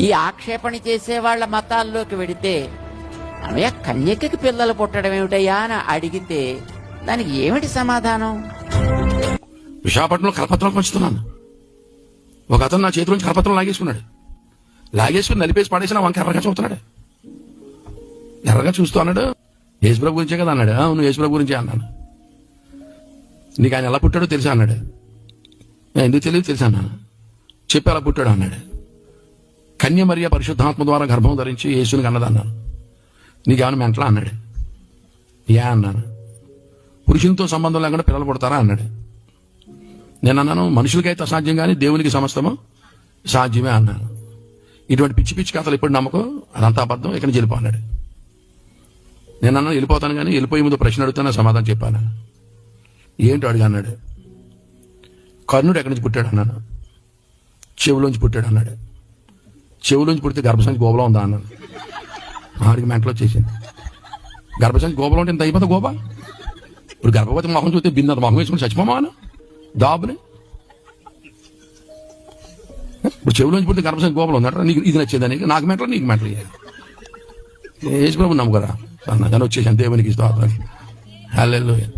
ఈ ఆక్షేపణ చేసే వాళ్ళ మతాల్లోకి వెడితే అమ్మయ్య కన్యకకి పిల్లలు పుట్టడం ఏమిటయ్యా అని అడిగితే దానికి ఏమిటి సమాధానం? విశాఖపట్నంలో కరపత్రాలు పంచుతున్నాను. ఒక అతను నా చేతి నుంచి కరపత్రం లాగేసుకున్నాడు. లాగేసుకుని నలిపేసి పడేసి నా వంక ఎర్రగా చూస్తున్నాడు. ఎర్రగా చూస్తూ అన్నాడు, యేసుప్రభు గురించే కదా అన్నాడు. అవును యేసుప్రభు గురించే అన్నాను. నీకు ఆయన ఎలా పుట్టాడో తెలుసా అన్నాడు. ఎందుకు తెలియదు తెలుసా అన్నాను. చెప్పి అలా పుట్టాడు అన్నాడు. కన్య మరియ పరిశుద్ధాత్మ ద్వారా గర్భం ధరించి యేసుని కన్నదన్నాను. నీకేమైనా మెంటలా అన్నాడు. యా అన్నాను. పురుషునితో సంబంధం లేకుండా పిల్లలు పుడతారా అన్నాడు. నేను అన్నాను, మనుషులకైతే అసాధ్యం కానీ దేవునికి సమస్తము సాధ్యమే అన్నాను. ఇటువంటి పిచ్చి పిచ్చి కథలు ఎప్పుడు నమ్మకం, అదంతా అబద్ధం, ఇక్కడి నుంచి వెళ్ళిపో అన్నాడు. నేను అన్నాను వెళ్ళిపోతాను కానీ వెళ్ళిపోయే ముందు ప్రశ్న అడుగుతాను, సమాధానం చెప్పాను. ఏంటో అడిగా అన్నాడు. కర్ణుడు ఎక్కడి నుంచి పుట్టాడు అన్నాను. చెవులోంచి పుట్టాడు అన్నాడు. చెవులోంచి పుడితే గర్భసంచి గోబలో ఉందా అన్నాను. ఆడికి మెంటలో వచ్చేసింది. గర్భసంచి గోబలో ఉంటే ఇంత అయిపోతా గోబా. ఇప్పుడు గర్భవతి మొహం చూస్తే బిన్నత మొహం వేసుకుని చచ్చిపోమాను దాబుని. ఇప్పుడు చెవులోంచి పుడితే గర్భసంచి గోబలో ఉందంట. నీకు ఇది నచ్చేదానికి నాకు మెంటలు నీకు మెంటలు యేసు ప్రభు నమ్ముకరా అన్న. కానీ వచ్చేసాను దేవునికి స్తోత్రం. హల్లెలూయా.